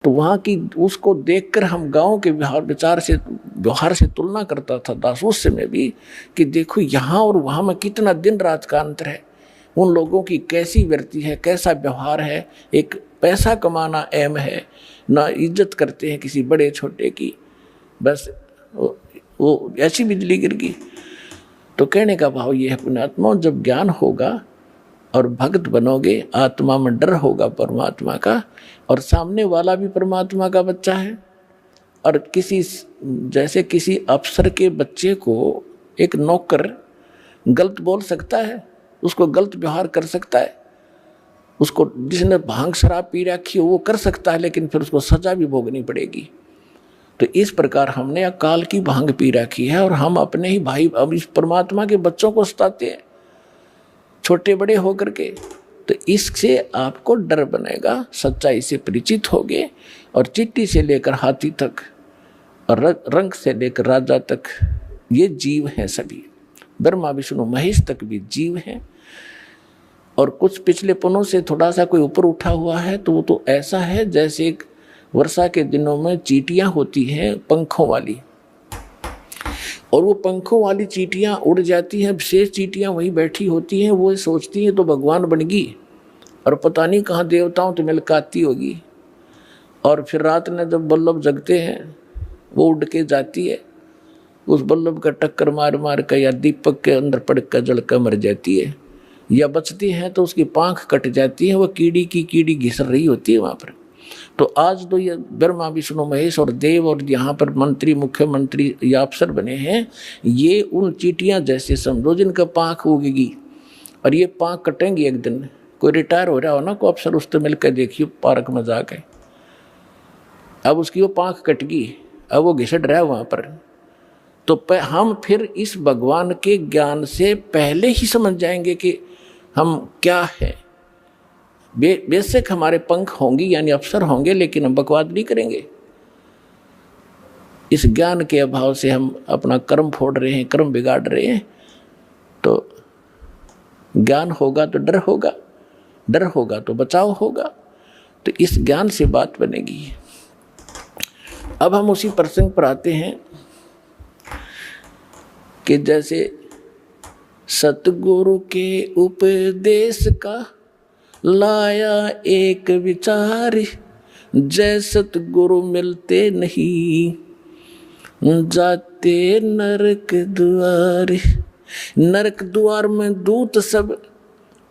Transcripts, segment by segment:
तो वहाँ की उसको देखकर हम गांव के व्यवहार से तुलना करता था दास उस समय भी, कि देखो यहाँ और वहाँ में कितना दिन रात का अंतर है। उन लोगों की कैसी वृत्ति है, कैसा व्यवहार है, एक पैसा कमाना अहम है, ना इज्जत करते हैं किसी बड़े छोटे की। बस वो ऐसी बिजली गिर गई। तो कहने का भाव ये है पुण्यात्मा, जब ज्ञान होगा और भक्त बनोगे, आत्मा में डर होगा परमात्मा का, और सामने वाला भी परमात्मा का बच्चा है। और जैसे किसी अफसर के बच्चे को एक नौकर गलत बोल सकता है, उसको गलत व्यवहार कर सकता है, उसको जिसने भांग शराब पी रखी हो वो कर सकता है, लेकिन फिर उसको सजा भी भोगनी पड़ेगी। तो इस प्रकार हमने अकाल की भांग पी रखी है, और हम अपने ही भाई अब इस परमात्मा के बच्चों को सताते हैं छोटे बड़े होकर के। तो इससे आपको डर बनेगा, सच्चाई से परिचित होगे, और चींटी से लेकर हाथी तक और रंग से लेकर राजा तक ये जीव हैं सभी। ब्रह्मा विष्णु महेश तक भी जीव हैं। और कुछ पिछले पनों से थोड़ा सा कोई ऊपर उठा हुआ है तो वो तो ऐसा है जैसे एक वर्षा के दिनों में चींटियां होती हैं पंखों वाली, और वो पंखों वाली चींटियां उड़ जाती हैं, शेष चींटियां वहीं बैठी होती हैं, वो सोचती हैं तो भगवान बन गई, और पता नहीं कहाँ देवताओं तो मिलकाती होगी। और फिर रात में जब बल्लभ जगते हैं वो उड़ के जाती है, उस बल्लभ का टक्कर मार मार कर या दीपक के अंदर पड़ कर जल कर मर जाती है, या बचती है तो उसकी पाँख कट जाती है, वो कीड़ी की कीड़ी घिसर रही होती है वहाँ पर। तो आज तो ये ब्रह्मा विष्णु महेश और देव और यहाँ पर मंत्री मुख्यमंत्री या अफसर बने हैं, ये उन चींटियाँ जैसे समझो जिनका पाँख उगेगी, और ये पाँख कटेंगी एक दिन। कोई रिटायर हो रहा हो ना, कोई अफसर उससे मिलकर देखिए पार्क में जाके, अब उसकी वो पाँख कट गई, अब वो घिसट रहा है वहाँ पर। तो हम फिर इस भगवान के ज्ञान से पहले ही समझ जाएंगे कि हम क्या है। बेशक हमारे पंख होंगे यानी अफसर होंगे, लेकिन हम बकवाद नहीं करेंगे। इस ज्ञान के अभाव से हम अपना कर्म फोड़ रहे हैं, कर्म बिगाड़ रहे हैं। तो ज्ञान होगा तो डर होगा, डर होगा तो बचाव होगा। तो इस ज्ञान से बात बनेगी। अब हम उसी प्रसंग पर आते हैं कि जैसे सतगुरु के उपदेश का लाया एक विचार, जय सतगुरु मिलते नहीं जाते नरक द्वार। नरक द्वार में दूत सब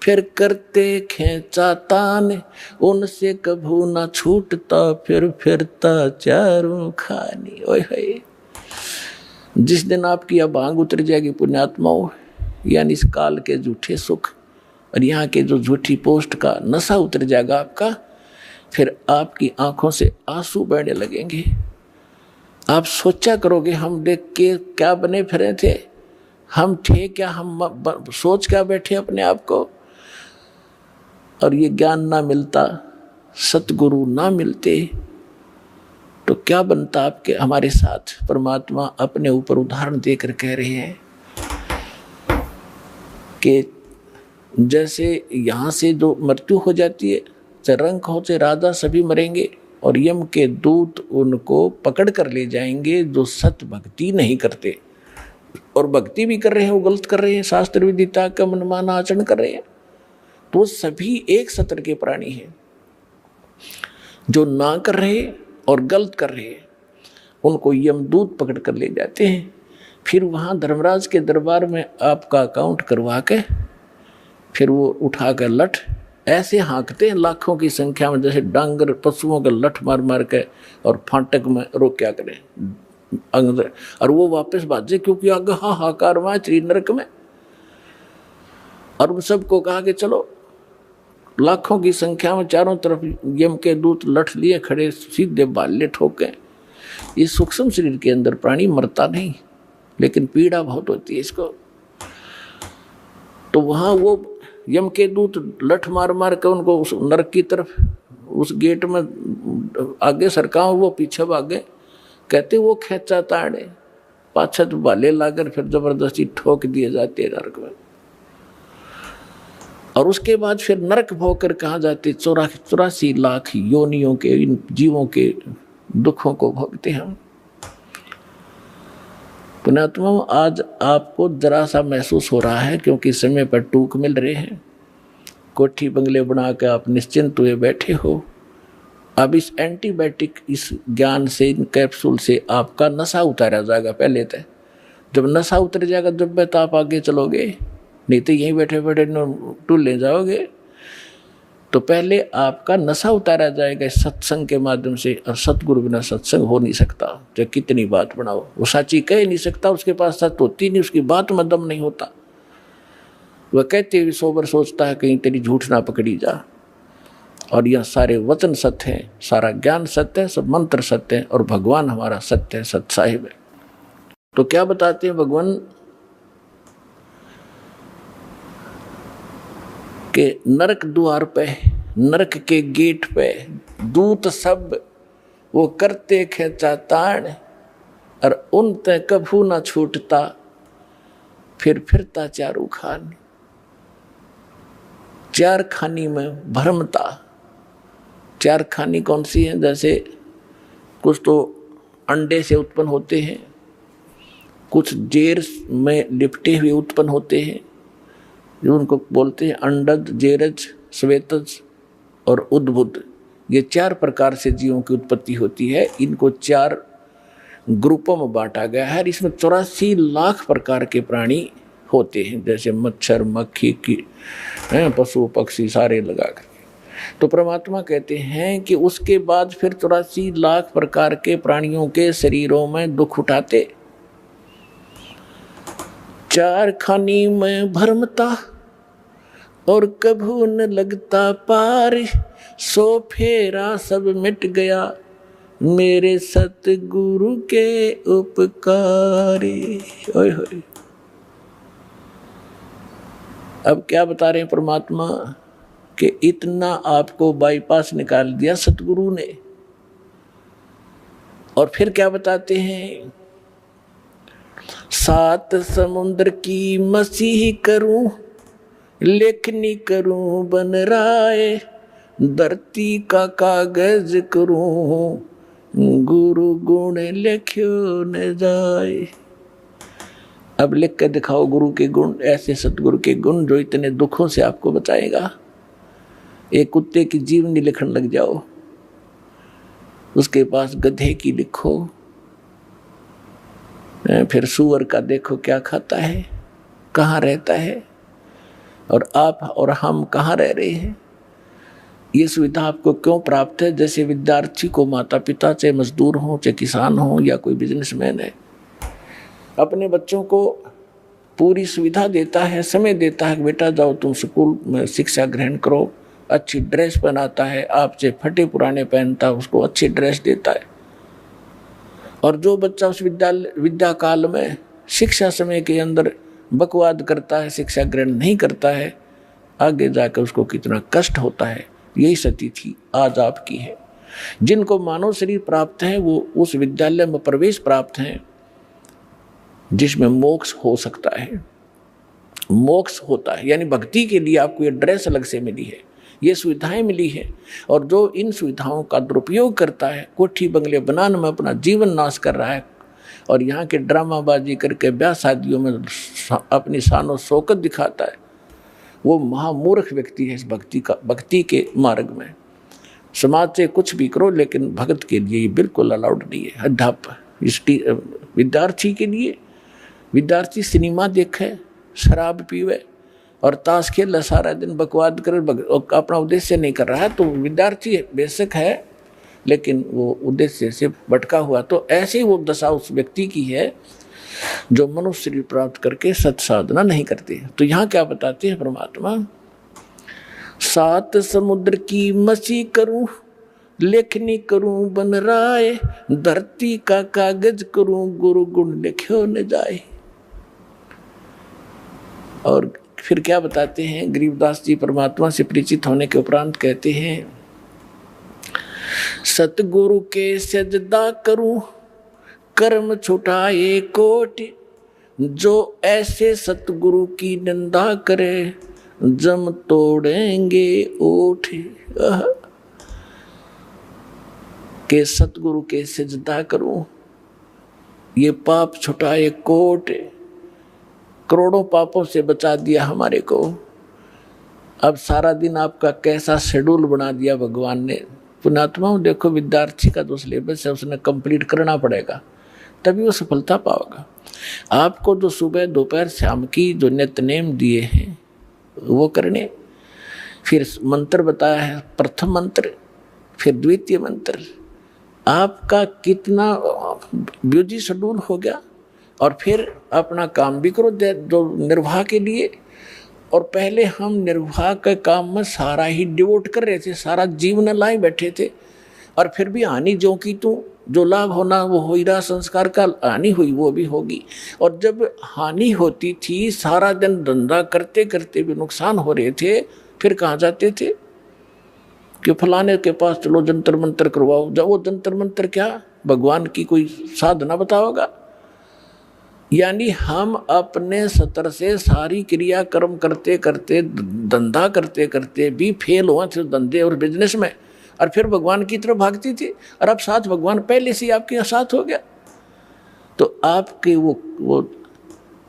फिर करते खेचा तान, उनसे कभू ना छूटता फिर फिरता चारों खानी। ओए होए, जिस दिन आपकी अब आंग उतर जाएगी पुण्यात्माओं, यानी इस काल के झूठे सुख और यहाँ के जो झूठी पोस्ट का नशा उतर जाएगा आपका, फिर आपकी आंखों से आंसू बहने लगेंगे। आप सोचा करोगे हम देख के क्या बने फिरे थे, हम थे क्या, हम सोच क्या बैठे अपने आप को। और ये ज्ञान ना मिलता, सतगुरु ना मिलते, तो क्या बनता आपके हमारे साथ। परमात्मा अपने ऊपर उदाहरण देकर कह रहे हैं कि जैसे यहाँ से जो मृत्यु हो जाती है, चाहे रंक हो चाहे राजा, सभी मरेंगे, और यम के दूत उनको पकड़ कर ले जाएंगे जो सत भक्ति नहीं करते, और भक्ति भी कर रहे हैं वो गलत कर रहे हैं, शास्त्र विदिता का मनमाना आचरण कर रहे हैं। तो सभी एक सत्र के प्राणी हैं। जो ना कर रहे और गलत कर रहे हैं उनको यमदूत पकड़ कर ले जाते हैं। फिर वहाँ धर्मराज के दरबार में आपका अकाउंट करवा के फिर वो उठा कर लठ ऐसे हाँकते हैं लाखों की संख्या में, जैसे डांगर पशुओं के लठ मार मार के, और फाटक में रोक क्या करें अंदर, और वो वापस भाजे क्योंकि आगे हाहाकार वहाँ श्री नरक में। और उन सबको कहा कि चलो, लाखों की संख्या में चारों तरफ यम के दूत लठ लिए खड़े, सीधे बाले ठोके। इस सूक्ष्म शरीर के अंदर प्राणी मरता नहीं, लेकिन पीड़ा बहुत होती है इसको। तो वहाँ वो यम के दूत लठ मार मार के उनको उस नरक की तरफ, उस गेट में आगे सरका, वो पीछे भागे, कहते वो खेचा ताड़े, पाछे तो बाले लाकर फिर जबरदस्ती ठोक दिए जाते नरक में। और उसके बाद फिर नरक भोगकर कहाँ जाते, 84 लाख योनियों के इन जीवों के दुखों को भोगते हम। पुण्यात्मा, आज आपको जरा सा महसूस हो रहा है क्योंकि समय पर टूक मिल रहे हैं, कोठी बंगले बना के आप निश्चिंत हुए बैठे हो। अब इस एंटीबायोटिक, इस ज्ञान से, इन कैप्सूल से आपका नशा उतारा जाएगा। पहले तो जब नशा उतर जाएगा जब तो आप आगे चलोगे, नहीं तो यहीं बैठे बैठे टूल ले जाओगे। तो पहले आपका नशा उतारा जाएगा इस सत्संग के माध्यम से। और सतगुरु बिना सत्संग हो नहीं सकता, चाहे कितनी बात बनाओ, वो सच्ची कह नहीं सकता, उसके पास सच होती नहीं, उसकी बात में दम नहीं होता। वह कहते हुए सोबर सोचता है कहीं तेरी झूठ ना पकड़ी जा। और यह सारे वचन सत्य हैं, सारा ज्ञान सत्य है, सब मंत्र सत्य है, और भगवान हमारा सत्य है, सत साहिब है। तो क्या बताते हैं भगवान के नरक द्वार पे, नरक के गेट पे दूत सब वो करते खेचा ताड़, और उन ते कभू ना छूटता, फिर फिरता चारू खान। चार खानी में भरमता। चार खानी कौन सी है? जैसे कुछ तो अंडे से उत्पन्न होते हैं, कुछ जेर में लिपटे हुए उत्पन्न होते हैं, जो उनको बोलते हैं अंडज, जेरज, श्वेतज और उद्भुत। ये 4 प्रकार से जीवों की उत्पत्ति होती है। इनको 4 ग्रुपों में बांटा गया है। इसमें 84 लाख प्रकार के प्राणी होते हैं, जैसे मच्छर, मक्खी की, पशु पक्षी सारे लगा कर। तो परमात्मा कहते हैं कि उसके बाद फिर 84 लाख प्रकार के प्राणियों के शरीरों में दुख उठाते। 4 खानी में भरमता और कभू न लगता पार, सो फेरा सब मिट गया मेरे सतगुरु के उपकारे। ओए होए। अब क्या बता रहे हैं परमात्मा कि इतना आपको बाईपास निकाल दिया सतगुरु ने। और फिर क्या बताते हैं, 7 समुद्र की मसीह करूं, लेखनी करूं बन राय, धरती का कागज करूं, गुरु गुण लिख्यो न जाए। अब लिख कर दिखाओ गुरु के गुण, ऐसे सतगुरु के गुण जो इतने दुखों से आपको बचाएगा। एक कुत्ते की जीवनी लिखने लग जाओ, उसके पास गधे की लिखो, फिर सूअर का देखो क्या खाता है, कहाँ रहता है, और आप और हम कहाँ रह रहे हैं। ये सुविधा आपको क्यों प्राप्त है? जैसे विद्यार्थी को माता पिता, चाहे मजदूर हो, चाहे किसान हो, या कोई बिजनेसमैन है, अपने बच्चों को पूरी सुविधा देता है, समय देता है, बेटा जाओ तुम स्कूल में शिक्षा ग्रहण करो, अच्छी ड्रेस पहनाता है, आपसे फटे पुराने पहनता है, उसको अच्छी ड्रेस देता है। और जो बच्चा उस विद्या काल में शिक्षा समय के अंदर बकवाद करता है, शिक्षा ग्रहण नहीं करता है, आगे जाकर उसको कितना कष्ट होता है। यही स्थिति आज आपकी है। जिनको मानव शरीर प्राप्त है वो उस विद्यालय में प्रवेश प्राप्त है जिसमें मोक्ष हो सकता है, मोक्ष होता है। यानी भक्ति के लिए आपको ये ड्रेस अलग से मिली है, ये सुविधाएं मिली है। और जो इन सुविधाओं का दुरुपयोग करता है, कोठी बंगले बनाने में अपना जीवन नाश कर रहा है, और यहाँ के ड्रामाबाजी करके ब्याह शादियों में अपनी शानो शौकत दिखाता है, वो महामूर्ख व्यक्ति है। इस भक्ति के मार्ग में समाज से कुछ भी करो, लेकिन भगत के लिए ये बिल्कुल अलाउड नहीं है। अध्यापक विद्यार्थी के लिए, विद्यार्थी सिनेमा देखे, शराब पीवे और ताश खेल सारा दिन, बकवाद करे, अपना उद्देश्य नहीं कर रहा है, तो विद्यार्थी बेशक है लेकिन वो उद्देश्य से भटका हुआ। तो ऐसे ही वो दशा उस व्यक्ति की है जो मनुष्य शरीर प्राप्त करके सत साधना नहीं करते। तो यहाँ क्या बताते हैं परमात्मा, 7 समुद्र की मसी करूं, लेखनी करूं बन राय, धरती का कागज करूं, गुरु गुण लिख्यो न जाए। और फिर क्या बताते हैं, गरीबदास जी परमात्मा से परिचित होने के उपरांत कहते हैं, सतगुरु के सजदा करूं, कर्म छुटाए कोटि, जो ऐसे सतगुरु की निंदा करे, जम तोड़ेंगे ओठ के सतगुरु के सिजदा करूं, ये पाप छुटाए कोट, करोड़ों पापों से बचा दिया हमारे को। अब सारा दिन आपका कैसा शेड्यूल बना दिया भगवान ने। पुण्यात्माओं देखो, विद्यार्थी का जो सिलेबस है उसने कंप्लीट करना पड़ेगा, तभी वो सफलता पाओगा। आपको जो सुबह दोपहर शाम की जो नित्यनेम दिए हैं वो करने, फिर मंत्र बताया है, प्रथम मंत्र फिर द्वितीय मंत्र, आपका कितना बिजी शेड्यूल हो गया। और फिर अपना काम भी करो जो निर्वाह के लिए। और पहले हम निर्वाह के काम में सारा ही डिवोट कर रहे थे, सारा जीवन लाए बैठे थे, और फिर भी हानि जो की तू, जो लाभ होना वो हो ही रहा, संस्कार का हानि हुई वो भी होगी। और जब हानि होती थी, सारा दिन धंधा करते करते भी नुकसान हो रहे थे, फिर कहाँ जाते थे कि फलाने के पास चलो जंतर मंतर करवाओ। जब वो जंतर मंतर क्या, भगवान की कोई साधना बताओगा। यानी हम अपने स्तर से सारी क्रिया कर्म करते करते, धंधा करते करते भी फेल हुआ थे धंधे और बिजनेस में, और फिर भगवान की तरफ भागती थी। और अब साथ भगवान पहले से आपके साथ हो गया, तो आपके वो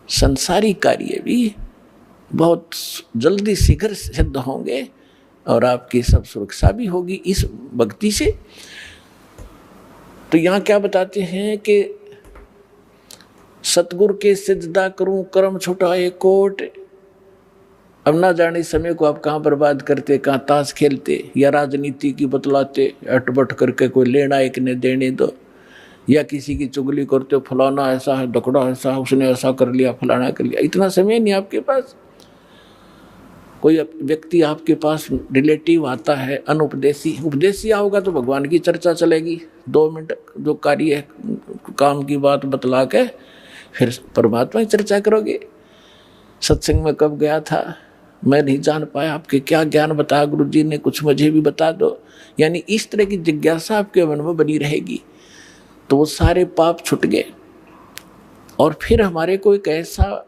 संसारी कार्य भी बहुत जल्दी शीघ्र सिद्ध होंगे, और आपकी सब सुरक्षा भी होगी इस भक्ति से। तो यहाँ क्या बताते हैं कि सतगुरु के सिजदा करूं, कर्म छुटाए कोट। अब ना जाने समय को आप कहाँ बर्बाद करते, कहाँ ताश खेलते, या राजनीति की बतलाते, अटबट करके कोई लेना एक ने देने दो, या किसी की चुगली करते हो, फलाना ऐसा है, डकड़ा ऐसा है, उसने ऐसा कर लिया, फलाना कर लिया। इतना समय नहीं आपके पास। कोई व्यक्ति आपके पास रिलेटिव आता है अनुपदेशी, उपदेशी आओगा तो भगवान की चर्चा चलेगी, 2 मिनट जो कार्य है काम की बात बतला के फिर परमात्मा की चर्चा करोगे। सत्संग में कब गया था, मैं नहीं जान पाया, आपके क्या ज्ञान बताया गुरु जी ने, कुछ मुझे भी बता दो। यानी इस तरह की जिज्ञासा आपके मन में बनी रहेगी, तो वो सारे पाप छूट गए। और फिर हमारे को एक ऐसा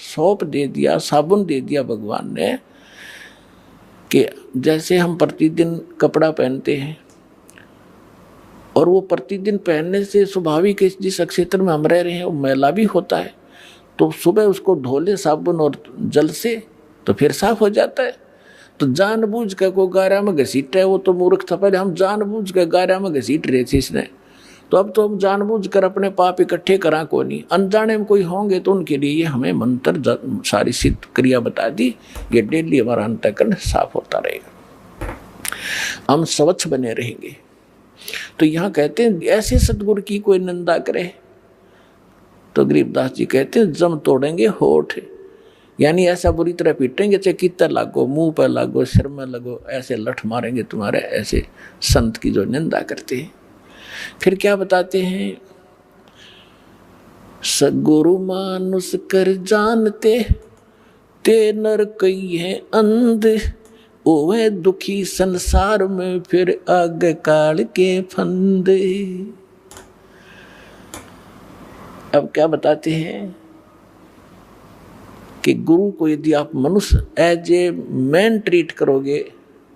सौंप दे दिया, साबुन दे दिया भगवान ने, कि जैसे हम प्रतिदिन कपड़ा पहनते हैं, और वो प्रतिदिन पहनने से स्वाभाविक जिस क्षेत्र में हम रह रहे हैं वो मैला भी होता है, तो सुबह उसको धो ले साबुन और जल से, तो फिर साफ हो जाता है। तो जानबूझ के को गारा में घसीट है, वो तो मूर्ख था, पहले हम जानबूझ के गारा में घसीट रहे थे इसने, तो अब तो हम जानबूझ कर अपने पाप इकट्ठे करा को नहीं। अनजाने में कोई होंगे तो उनके लिए ये हमें मंत्र सारी सिद्ध क्रिया बता दी, ये डेली हमारा अंतःकरण साफ होता रहेगा, हम स्वच्छ बने रहेंगे। तो यहाँ कहते हैं ऐसे सतगुरु की कोई निंदा करे तो गरीबदास जी कहते हैं जम तोड़ेंगे होठ। यानी ऐसा बुरी तरह पीटेंगे, चाहे कितना लागो, मुंह पर लागो, सिर में लगो, ऐसे लठ मारेंगे तुम्हारे ऐसे संत की जो निंदा करते हैं। फिर क्या बताते हैं, सगुरु मानुष कर जानते ते नर कई है अंध, ओवे दुखी संसार में फिर आगे काल के फंदे। अब क्या बताते हैं कि गुरु को यदि आप मनुष्य एज ए मैन ट्रीट करोगे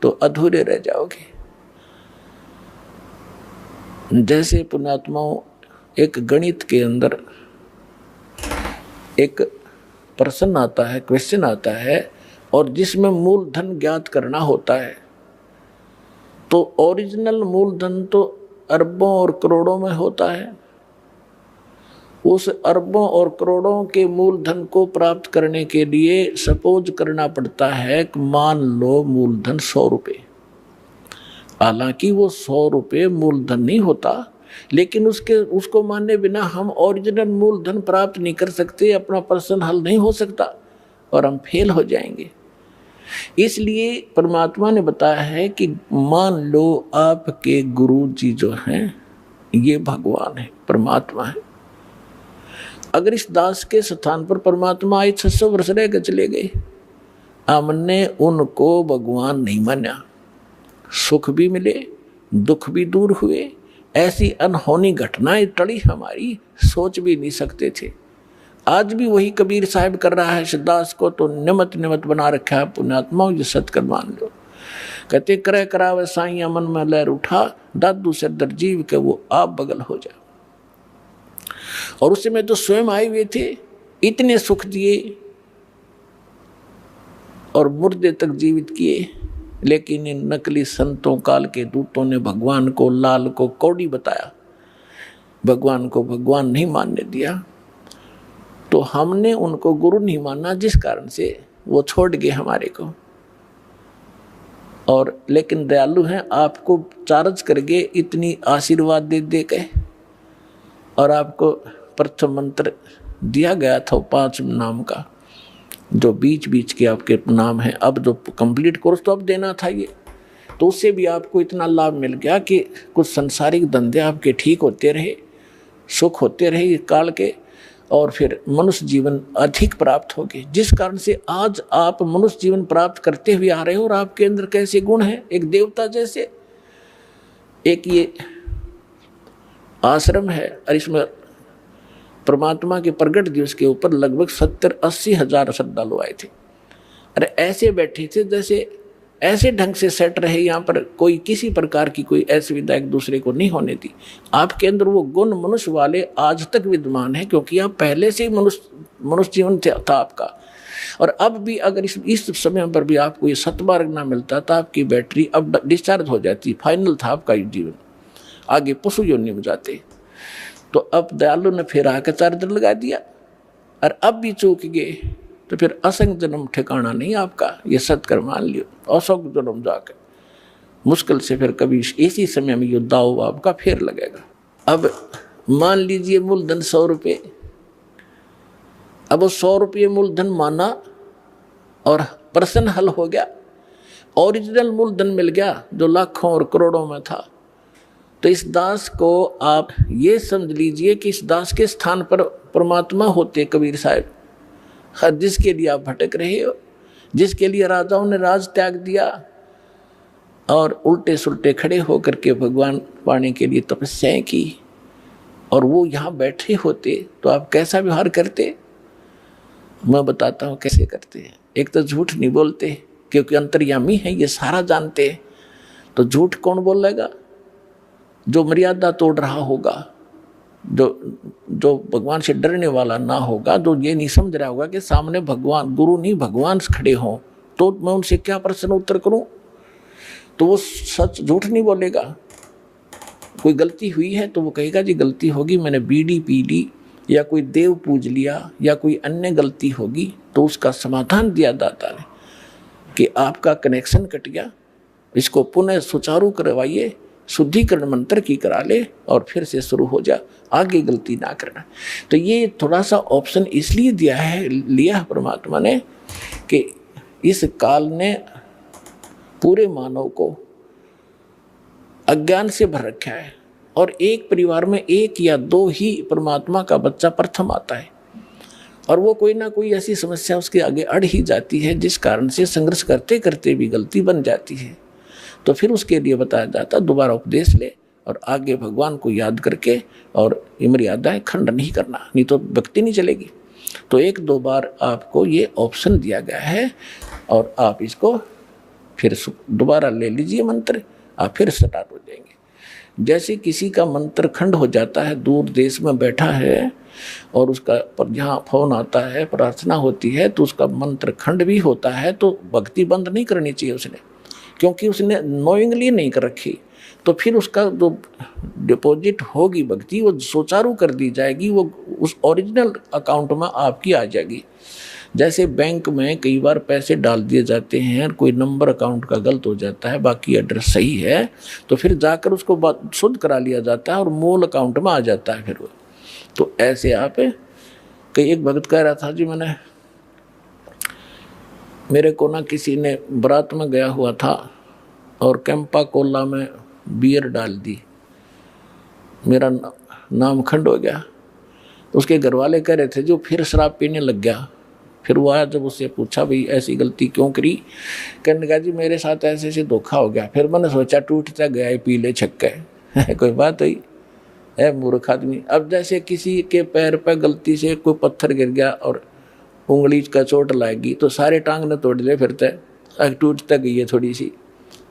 तो अधूरे रह जाओगे। जैसे पुण्यात्माओं, एक गणित के अंदर एक प्रश्न आता है, क्वेश्चन आता है, और जिसमें मूलधन ज्ञात करना होता है, तो ओरिजिनल मूलधन तो अरबों और करोड़ों में होता है। उस अरबों और करोड़ों के मूलधन को प्राप्त करने के लिए सपोज करना पड़ता है कि मान लो मूलधन 100 रुपये। हालांकि वो 100 रुपये मूलधन नहीं होता, लेकिन उसको मानने बिना हम ओरिजिनल मूलधन प्राप्त नहीं कर सकते, अपना प्रश्न हल नहीं हो सकता और हम फेल हो जाएंगे। इसलिए परमात्मा ने बताया है कि मान लो आपके गुरु जी जो हैं ये भगवान है, परमात्मा है। अगर इस दास के स्थान पर परमात्मा आए 600 वर्ष रह के चले गए, हमने उनको भगवान नहीं माना, सुख भी मिले, दुख भी दूर हुए, ऐसी अनहोनी घटनाएं टली हमारी सोच भी नहीं सकते थे। आज भी वही कबीर साहब कर रहा है दास को तो निमत निमत बना रखा है पुण्यात्माओं, ये सत्कर मान लो। कहते करे करावे साइया मन में लहर उठा, दादू से दर जीव के वो आप बगल हो जा। और उस समय तो स्वयं आए हुए थे, इतने सुख दिए और मुर्दे तक जीवित किए, लेकिन इन नकली संतों काल के दूतों ने भगवान को लाल को कौड़ी बताया, भगवान को भगवान नहीं मानने दिया। तो हमने उनको गुरु नहीं माना, जिस कारण से वो छोड़ गए हमारे को। और लेकिन दयालु हैं, आपको चार्ज करके इतनी आशीर्वाद दे दे के, और आपको प्रथम मंत्र दिया गया था 5 नाम का, जो बीच बीच के आपके नाम है। अब जो कंप्लीट कोर्स तो अब देना था ये, तो उससे भी आपको इतना लाभ मिल गया कि कुछ संसारिक धंधे आपके ठीक होते रहे, सुख होते रहे इस काल के, और फिर मनुष्य जीवन अधिक प्राप्त हो गए, जिस कारण से आज आप मनुष्य जीवन प्राप्त करते हुए आ रहे हो। और आपके अंदर कैसे गुण हैं, एक देवता जैसे। एक ये आश्रम है और इसमें परमात्मा के प्रगट दिवस के ऊपर लगभग 70-80 हजार श्रद्धालु आए थे। अरे ऐसे बैठे थे जैसे ऐसे ढंग से सेट रहे, यहाँ पर कोई किसी प्रकार की कोई असुविधा एक दूसरे को नहीं होने दी। आपके अंदर वो गुण मनुष्य वाले आज तक विद्यमान है, क्योंकि आप पहले से ही मनुष्य जीवन था आपका। और अब भी अगर इस समय पर भी आपको ये सतमार्ग ना मिलता तो आपकी बैटरी अब डिस्चार्ज हो जाती, फाइनल था आपका जीवन, आगे पशु योनि में जाते। तो अब दयालु ने फिर आकर चार्जर लगा दिया, और अब भी चूक गए तो फिर असंग जन्म ठिकाना नहीं आपका, ये सत्कर मान लियो। असंग जन्म जाकर मुश्किल से फिर कभी इसी समय में युद्ध दाव आपका फिर लगेगा। अब मान लीजिए मूलधन 100 रुपये, अब वो 100 रुपये मूलधन माना और प्रश्न हल हो गया, ओरिजिनल मूलधन मिल गया जो लाखों और करोड़ों में था। तो इस दास को आप ये समझ लीजिए कि इस दास के स्थान पर परमात्मा होते कबीर साहब, जिसके लिए आप भटक रहे हो, जिसके लिए राजाओं ने राज त्याग दिया और उल्टे सुल्टे खड़े होकर के भगवान पाने के लिए तपस्याएं की, और वो यहाँ बैठे होते तो आप कैसा व्यवहार करते। मैं बताता हूँ कैसे करते हैं। एक तो झूठ नहीं बोलते, क्योंकि अंतर्यामी है, ये सारा जानते हैं। तो झूठ कौन बोलेगा? जो मर्यादा तोड़ रहा होगा, जो भगवान से डरने वाला ना होगा, जो ये नहीं समझ रहा होगा कि सामने भगवान, गुरु नहीं भगवान खड़े हों, तो मैं उनसे क्या प्रश्न उत्तर करूं, तो वो सच झूठ नहीं बोलेगा। कोई गलती हुई है तो वो कहेगा जी गलती होगी, मैंने बीड़ी पी ली या कोई देव पूज लिया या कोई अन्य गलती होगी, तो उसका समाधान दिया दाता ने कि आपका कनेक्शन कट गया, इसको पुनः सुचारू करवाइए, शुद्धिकरण मंत्र की करा ले और फिर से शुरू हो जा, आगे गलती ना करना। तो ये थोड़ा सा ऑप्शन इसलिए लिया है परमात्मा ने कि इस काल ने पूरे मानव को अज्ञान से भर रखा है, और एक परिवार में 1 या 2 ही परमात्मा का बच्चा प्रथम आता है, और वो कोई ना कोई ऐसी समस्या उसके आगे अड़ ही जाती है, जिस कारण से संघर्ष करते करते भी गलती बन जाती है। तो फिर उसके लिए बताया जाता दोबारा उपदेश ले और आगे भगवान को याद करके, और मर्यादाएं खंड नहीं करना, नहीं तो भक्ति नहीं चलेगी। तो 1-2 बार आपको ये ऑप्शन दिया गया है, और आप इसको फिर दोबारा ले लीजिए मंत्र, आप फिर स्टार्ट हो जाएंगे। जैसे किसी का मंत्र खंड हो जाता है, दूर देश में बैठा है और उसका पर जहाँ फोन आता है, प्रार्थना होती है, तो उसका मंत्र खंड भी होता है, तो भक्ति बंद नहीं करनी चाहिए उसने, क्योंकि उसने नोइंगली नहीं कर रखी। तो फिर उसका जो डिपॉजिट होगी भक्ति, वो सुचारू कर दी जाएगी, वो उस ओरिजिनल अकाउंट में आपकी आ जाएगी। जैसे बैंक में कई बार पैसे डाल दिए जाते हैं, कोई नंबर अकाउंट का गलत हो जाता है, बाकी एड्रेस सही है, तो फिर जाकर उसको शुद्ध करा लिया जाता है और मूल अकाउंट में आ जाता है फिर वो। तो ऐसे आप कई, एक भगत कह रहा था जी, मेरे को ना किसी ने बारात में गया हुआ था और कैंपा कोला में बियर डाल दी, मेरा नाम खंड हो गया। उसके घर वाले कह रहे थे जो फिर शराब पीने लग गया। फिर वो आया, जब उससे पूछा भाई ऐसी गलती क्यों करी, कहने लगा जी मेरे साथ ऐसे ऐसे धोखा हो गया। फिर मैंने सोचा टूटता गया पीले छक्के कोई बात हुई, है मूर्ख आदमी। अब जैसे किसी के पैर पर गलती से कोई पत्थर गिर गया और उंगली का चोट लाएगी तो सारे टांग ने तोड़ ले फिरते, टूट तक गई है थोड़ी सी,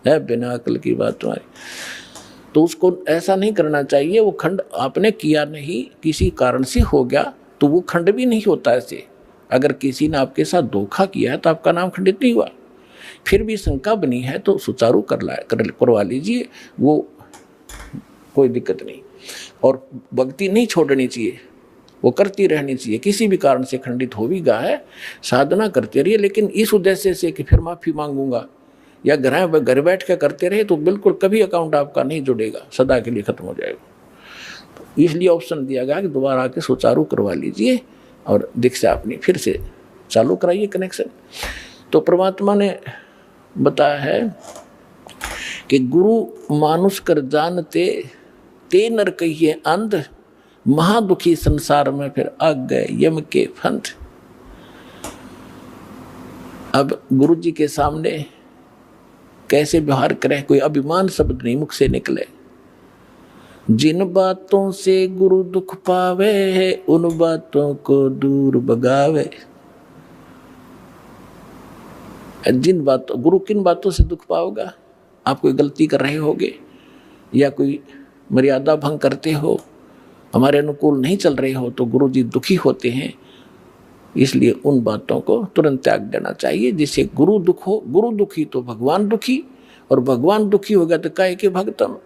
है बिना अकल की बात तुम्हारी। तो उसको ऐसा नहीं करना चाहिए। वो खंड आपने किया नहीं, किसी कारण से हो गया तो वो खंड भी नहीं होता ऐसे। अगर किसी ने आपके साथ धोखा किया है तो आपका नाम खंडित नहीं हुआ। फिर भी शंका बनी है तो सुचारू करवा लीजिए, वो कोई दिक्कत नहीं। और भक्ति नहीं छोड़नी चाहिए, वो करती रहनी चाहिए। किसी भी कारण से खंडित हो भी गया है, साधना करते रहिए, लेकिन इस उद्देश्य से कि फिर माफी मांगूंगा या घर बैठ कर करते रहे तो बिल्कुल कभी अकाउंट आपका नहीं जुड़ेगा, सदा के लिए खत्म हो जाएगा। तो इसलिए ऑप्शन दिया गया कि दोबारा आके सुचारू करवा लीजिए और दीक्षा अपनी फिर से चालू कराइए कनेक्शन। तो परमात्मा ने बताया है कि गुरु मानुष कर जानते ते नर कहिए अंध, महादुखी संसार में फिर आ गए यम के फंद। अब गुरु जी के सामने कैसे व्यवहार करें, कोई अभिमान शब्द नहीं मुख से निकले। जिन बातों से गुरु दुख पावे उन बातों को दूर भगावे। जिन बातों, गुरु किन बातों से दुख पाओगा? आप कोई गलती कर रहे होगे या कोई मर्यादा भंग करते हो, हमारे अनुकूल नहीं चल रहे हो तो गुरु जी दुखी होते हैं। इसलिए उन बातों को तुरंत त्याग देना चाहिए जिससे गुरु दुख हो। गुरु दुखी तो भगवान दुखी, और भगवान दुखी होगा तो काहे के भक्तम।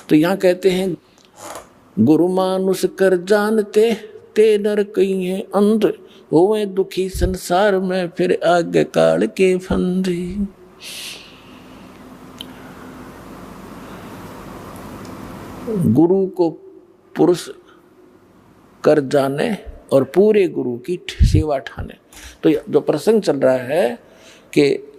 तो यहाँ कहते हैं गुरु मानुष कर जानते ते नर कहिए अंध, होवे दुखी संसार में फिर आगे काल के फंद। गुरु को पुरुष कर जाने और पूरे गुरु की सेवा ठाने। तो जो प्रसंग चल रहा है कि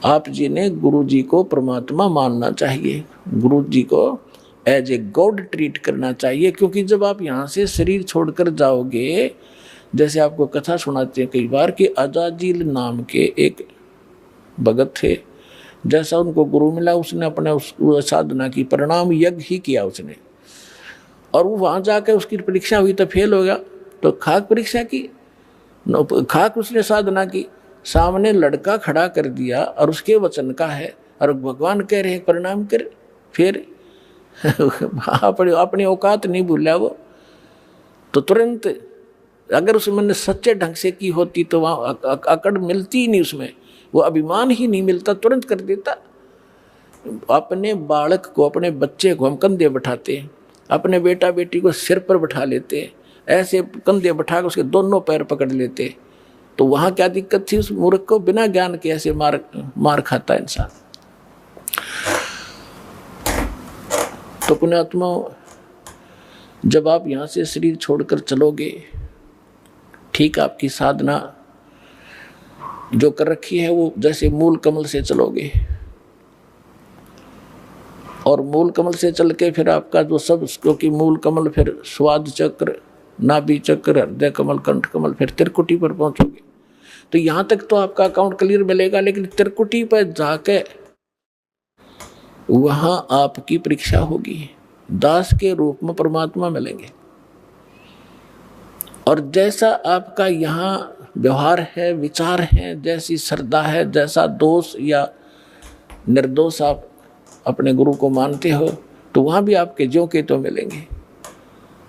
आप जी ने गुरु जी को परमात्मा मानना चाहिए, गुरु जी को एज ए गॉड ट्रीट करना चाहिए। क्योंकि जब आप यहाँ से शरीर छोड़कर जाओगे, जैसे आपको कथा सुनाते हैं कई बार कि अजाजील नाम के एक भगत थे, जैसा उनको गुरु मिला उसने अपने उस साधना की परिणाम यज्ञ ही किया उसने, और वो वहाँ जाकर उसकी परीक्षा हुई तो फेल हो गया। तो खाक परीक्षा की, खाक उसने साधना की, सामने लड़का खड़ा कर दिया और उसके वचन का है, और भगवान कह रहे हैं परिणाम कर, फिर अपनी औकात नहीं भूला वो। तो तुरंत अगर उसमें सच्चे ढंग से की होती तो वहाँ अकड़ मिलती ही नहीं, उसमें वो अभिमान ही नहीं मिलता, तुरंत कर देता। अपने बालक को, अपने बच्चे को हम कंधे बैठाते हैं, अपने बेटा बेटी को सिर पर बैठा लेते हैं, ऐसे कंधे बैठा कर उसके दोनों पैर पकड़ लेते। तो वहाँ क्या दिक्कत थी उस मूर्ख को? बिना ज्ञान के ऐसे मार खाता इंसान। तो पुण्यात्मा, जब आप यहाँ से शरीर छोड़कर चलोगे, ठीक आपकी साधना जो कर रखी है वो जैसे मूल कमल से चलोगे, और मूल कमल से चल के फिर आपका जो सब, क्योंकि मूल कमल फिर स्वाद चक्र, नाभि चक्र, हृदय कमल, कंठ कमल, फिर त्रिकुटी पर पहुंचोगे। तो यहाँ तक तो आपका अकाउंट क्लियर मिलेगा, लेकिन त्रिकुटी पर जाके वहां आपकी परीक्षा होगी। दास के रूप में परमात्मा मिलेंगे, और जैसा आपका यहाँ व्यवहार है, विचार है, जैसी श्रद्धा है, जैसा दोष या निर्दोष आप अपने गुरु को मानते हो, तो वहाँ भी आपके ज्यों के तो मिलेंगे।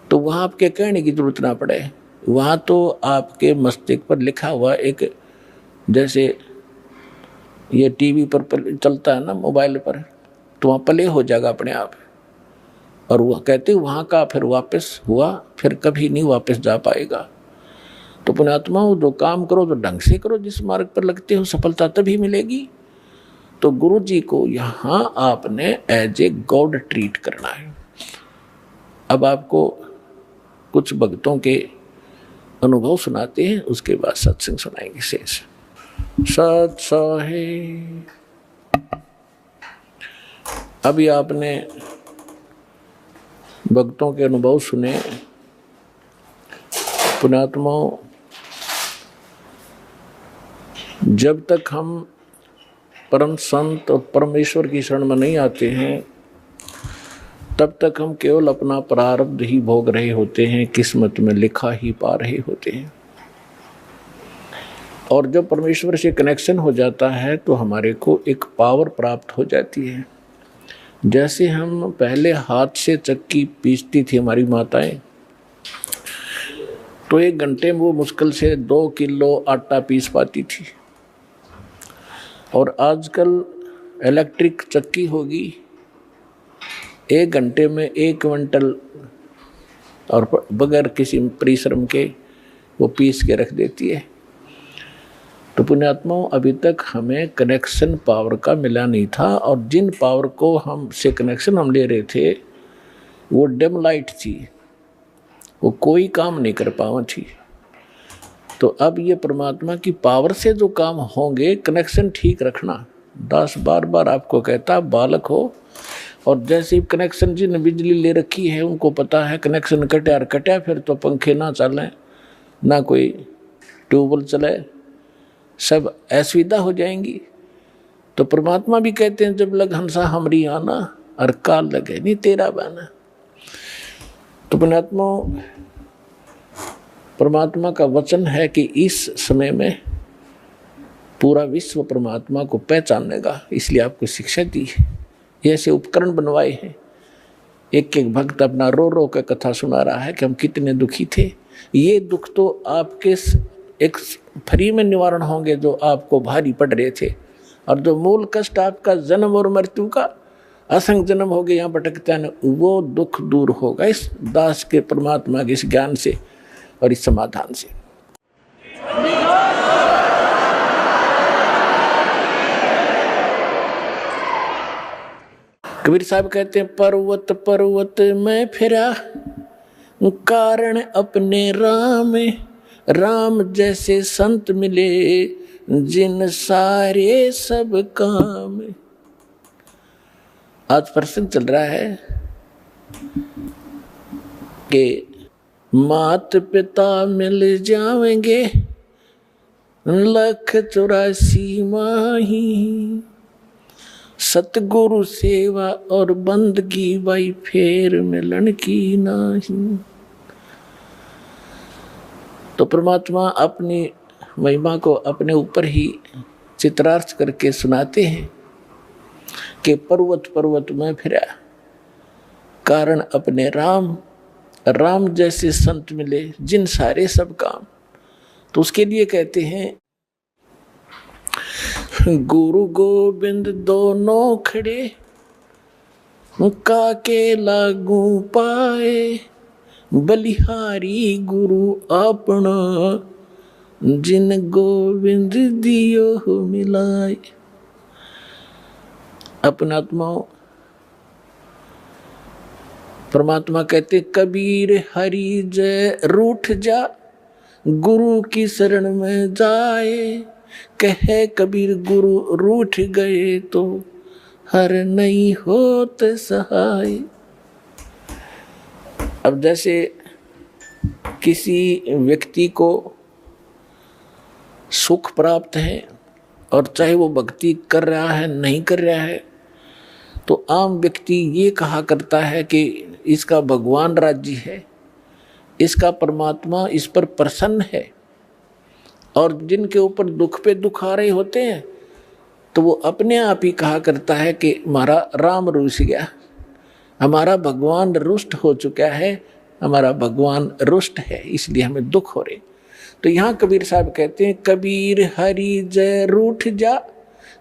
तो वहाँ आपके कहने की जरूरत ना पड़े, वहाँ तो आपके मस्तिष्क पर लिखा हुआ एक, जैसे ये टीवी पर चलता है ना, मोबाइल पर, तो वहाँ प्ले हो जाएगा अपने आप। और वह कहते वहाँ का फिर वापस हुआ, फिर कभी नहीं वापस जा पाएगा। तो पुण्यात्माओं, जो काम करो तो ढंग से करो, जिस मार्ग पर लगते हो सफलता तभी मिलेगी। तो गुरु जी को यहाँ आपने एज ए गॉड ट्रीट करना है। अब आपको कुछ भक्तों के अनुभव सुनाते हैं, उसके बाद सत्संग सुनाएंगे शेष। सत सहे अभी आपने भक्तों के अनुभव सुने। पुण्यात्माओं, जब तक हम परम संत और परमेश्वर की शरण में नहीं आते हैं, तब तक हम केवल अपना प्रारब्ध ही भोग रहे होते हैं, किस्मत में लिखा ही पा रहे होते हैं। और जब परमेश्वर से कनेक्शन हो जाता है तो हमारे को एक पावर प्राप्त हो जाती है। जैसे हम पहले हाथ से चक्की पीसती थी हमारी माताएं, तो 1 घंटे में वो मुश्किल से 2 किलो आटा पीस पाती थी। और आजकल इलेक्ट्रिक चक्की होगी, 1 घंटे में 1 क्विंटल और बगैर किसी परिश्रम के वो पीस के रख देती है। तो पुण्यात्माओं, अभी तक हमें कनेक्शन पावर का मिला नहीं था, और जिन पावर को हमसे कनेक्शन हम ले रहे थे वो डिम लाइट थी, वो कोई काम नहीं कर पावा थी। तो अब ये परमात्मा की पावर से जो काम होंगे, कनेक्शन ठीक रखना। दास बार बार आपको कहता, बालक हो और जैसे ही कनेक्शन जिन बिजली ले रखी है उनको पता है कनेक्शन कटा और कटा, फिर तो पंखे ना चलें, ना कोई ट्यूबवेल चले, सब असुविधा हो जाएंगी। तो परमात्मा भी कहते हैं, जब लग हंसा हमरी आना और काल लगे नहीं तेरा बाना। तो परमात्मा का वचन है कि इस समय में पूरा विश्व परमात्मा को पहचानेगा, इसलिए आपको शिक्षा दी है, ऐसे उपकरण बनवाए हैं। एक एक भक्त अपना रो रो कर कथा सुना रहा है कि हम कितने दुखी थे। ये दुख तो आपके एक फ्री में निवारण होंगे जो आपको भारी पड़ रहे थे, और जो मूल कष्ट आपका जन्म और मृत्यु का असंग जन्म हो गया यहाँ भटकता है, वो दुख दूर होगा इस दास के परमात्मा के इस ज्ञान से और इस समाधान से। कबीर साहब कहते हैं, पर्वत पर्वत में फिरा कारण अपने राम, राम जैसे संत मिले जिन सारे सब काम। आज प्रसंग चल रहा है कि मात पिता मिल जाएंगे 184 माही, सतगुरु सेवा और बंदगी भाई फेर मिलन की नहीं। तो परमात्मा अपनी महिमा को अपने ऊपर ही चित्रार्थ करके सुनाते हैं कि पर्वत पर्वत में फिरा कारण अपने राम, राम जैसे संत मिले जिन सारे सब काम। तो उसके लिए कहते हैं, गुरु गोविंद दोनों खड़े काके लागू पाए, बलिहारी गुरु अपना जिन गोविंद दियो मिलाए। अपना आत्माओं, परमात्मा कहते, कबीर हरि जय रूठ जा गुरु की शरण में जाए, कहे कबीर गुरु रूठ गए तो हर नहीं होत सहाय। अब जैसे किसी व्यक्ति को सुख प्राप्त है और चाहे वो भक्ति कर रहा है नहीं कर रहा है, तो आम व्यक्ति ये कहा करता है कि इसका भगवान राज्य है, इसका परमात्मा इस पर प्रसन्न है। और जिनके ऊपर दुख पे दुख आ रहे होते हैं तो वो अपने आप ही कहा करता है कि हमारा राम रूठ गया, हमारा भगवान रुष्ट हो चुका है, हमारा भगवान रुष्ट है, इसलिए हमें दुख हो रहे। तो यहाँ कबीर साहब कहते हैं, कबीर हरि जय रूठ जा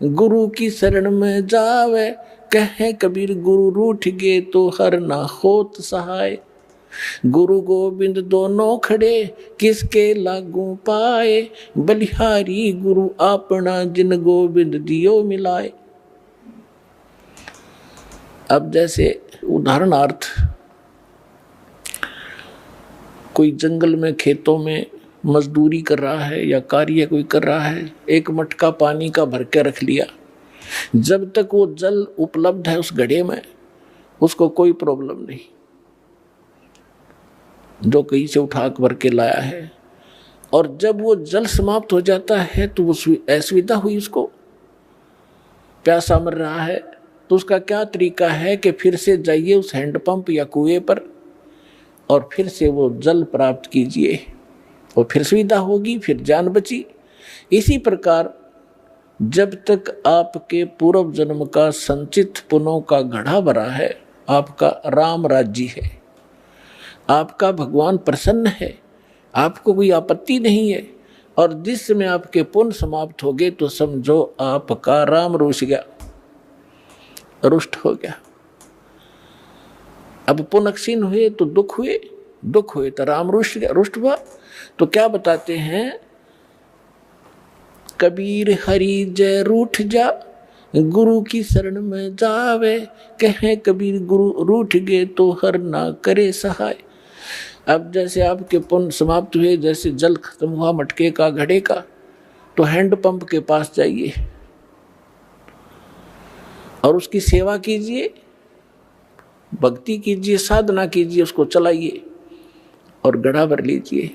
गुरु की शरण में जावे, कहे कबीर गुरु रूठ गए तो हर ना होत सहाय। गुरु गोविंद दोनों खड़े किसके लागू पाए, बलिहारी गुरु अपना जिन गोविंद दियो मिलाए। अब जैसे उदाहरणार्थ कोई जंगल में खेतों में मजदूरी कर रहा है या कार्य कोई कर रहा है, एक मटका पानी का भर के रख लिया, जब तक वो जल उपलब्ध है उस घड़े में उसको कोई प्रॉब्लम नहीं, जो कहीं से उठा भर के लाया है। और जब वो जल समाप्त हो जाता है तो वो असुविधा हुई, उसको प्यासा मर रहा है, तो उसका क्या तरीका है कि फिर से जाइए उस हैंडपंप या कुएं पर और फिर से वो जल प्राप्त कीजिए, और फिर सुविधा होगी, फिर जान बची। इसी प्रकार जब तक आपके पूर्व जन्म का संचित पुण्यों का घड़ा भरा है, आपका राम राज्य है, आपका भगवान प्रसन्न है, आपको कोई आपत्ति नहीं है, और जिस समय आपके पुण्य समाप्त हो गए तो समझो आपका राम रुष्ट गया, रुष्ट हो गया। अब पुण्य क्षीण हुए तो दुख हुए, दुख हुए तो राम रुष्ट गया, रुष्ट हुआ। तो क्या बताते हैं, कबीर हरि जय रूठ जा, गुरु की शरण में जावे, कहे कबीर गुरु रूठ गए तो हर ना करे सहाय। अब जैसे आपके पुण्य समाप्त हुए, जैसे जल खत्म हुआ मटके का घड़े का, तो हैंडपंप के पास जाइए और उसकी सेवा कीजिए, भक्ति कीजिए, साधना कीजिए, उसको चलाइए और घड़ा भर लीजिए।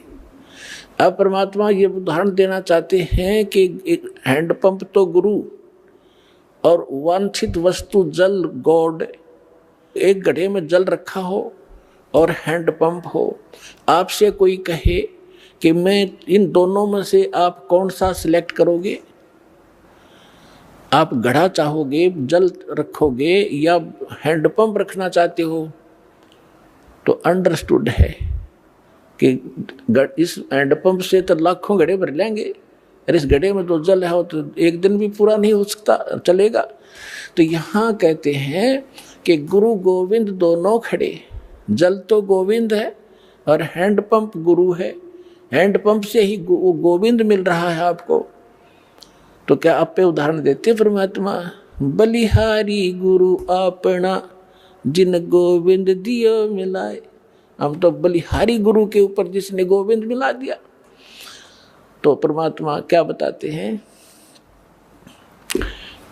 अब परमात्मा ये उदाहरण देना चाहते हैं कि एक हैंडपंप तो गुरु और वांछित वस्तु जल गॉड, एक घड़े में जल रखा हो और हैंडपंप हो। आपसे कोई कहे कि मैं इन दोनों में से आप कौन सा सिलेक्ट करोगे, आप घड़ा चाहोगे, जल रखोगे या हैंडपंप रखना चाहते हो, तो अंडरस्टूड है कि इस हैंडपंप से तो लाखों घड़े भर लेंगे, और इस घड़े में तो जल है तो एक दिन भी पूरा नहीं हो सकता, चलेगा। तो यहाँ कहते हैं कि गुरु गोविंद दोनों खड़े, जल तो गोविंद है और हैंडपंप गुरु है, हैंडपंप से ही गोविंद मिल रहा है आपको। तो क्या आप पे उदाहरण देते परमात्मा, बलिहारी गुरु अपना, जिन गोविंद दियो मिलाए। हम तो बलिहारी गुरु के ऊपर जिसने गोविंद मिला दिया। तो परमात्मा क्या बताते हैं,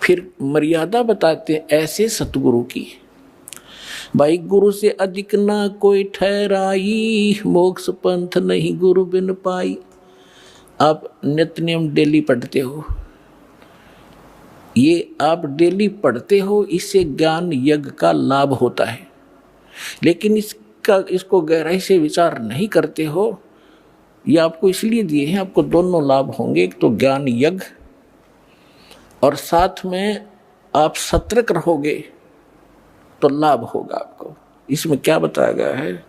फिर मर्यादा बताते हैं ऐसे सतगुरु की, भाई गुरु से अधिक ना कोई ठहराई, मोक्ष पंथ नहीं गुरु बिन पाई। आप नित्य नियम डेली पढ़ते हो, ये आप डेली पढ़ते हो, इससे ज्ञान यज्ञ का लाभ होता है, लेकिन इसको गहराई से विचार नहीं करते हो। ये आपको इसलिए दिए हैं, आपको दोनों लाभ होंगे, एक तो ज्ञान यज्ञ और साथ में आप सतर्क रहोगे तो लाभ होगा आपको। इसमें क्या बताया गया है,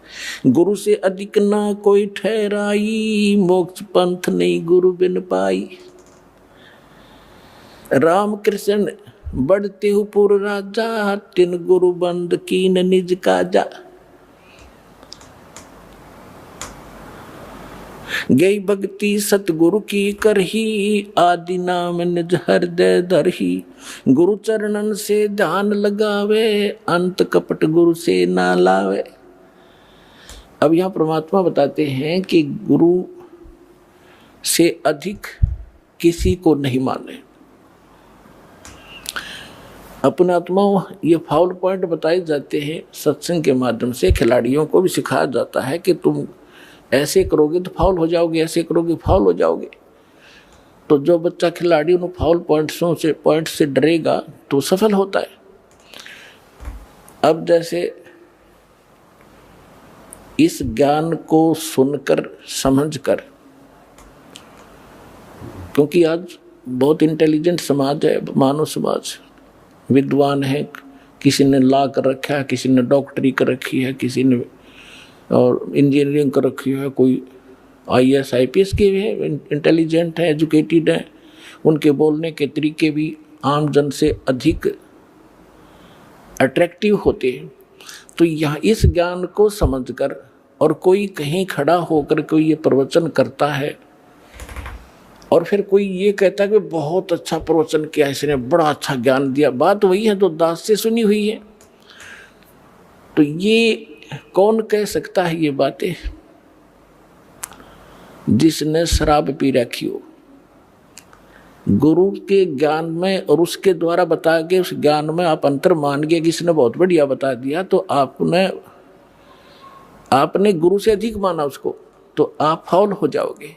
गुरु से अधिक ना कोई ठहराई, मोक्ष पंथ नहीं गुरु बिन पाई। राम कृष्ण बढ़ते हो पुर राजा, तिन गुरु बंद कीन निज काजा। गई भक्ति सतगुरु की करही, आदि नाम निज हृदय धरही। गुरु चरणन से ध्यान लगावे, अंत कपट गुरु से ना लावे। अब यहाँ परमात्मा बताते हैं कि गुरु से अधिक किसी को नहीं माने। अपने आत्माओं, ये फाउल पॉइंट बताए जाते हैं सत्संग के माध्यम से, खिलाड़ियों को भी सिखाया जाता है कि तुम ऐसे करोगे तो फाउल हो जाओगे, ऐसे करोगे फाउल हो जाओगे। तो जो बच्चा खिलाड़ी उन फाउल पॉइंट से डरेगा तो सफल होता है। अब जैसे इस ज्ञान को सुनकर समझकर, क्योंकि आज बहुत इंटेलिजेंट समाज है, मानव समाज, विद्वान है, किसी ने लॉ कर रखा है, किसी ने डॉक्टरी कर रखी है, किसी ने और इंजीनियरिंग कर रखी है, कोई IAS IPS के भी है, इंटेलिजेंट है, एजुकेटेड है, उनके बोलने के तरीके भी आम जन से अधिक अट्रैक्टिव होते हैं। तो यहाँ इस ज्ञान को समझकर, और कोई कहीं खड़ा होकर कोई ये प्रवचन करता है और फिर कोई ये कहता है कि बहुत अच्छा प्रवचन किया, इसने बड़ा अच्छा ज्ञान दिया, बात वही है तो दास से सुनी हुई है। तो ये कौन कह सकता है ये बातें, जिसने शराब पी रखी हो। गुरु के ज्ञान में और उसके द्वारा बताए गए उस ज्ञान में आप अंतर मान गए कि इसने बहुत बढ़िया बता दिया, तो आपने गुरु से अधिक माना उसको, तो आप फाउल हो जाओगे।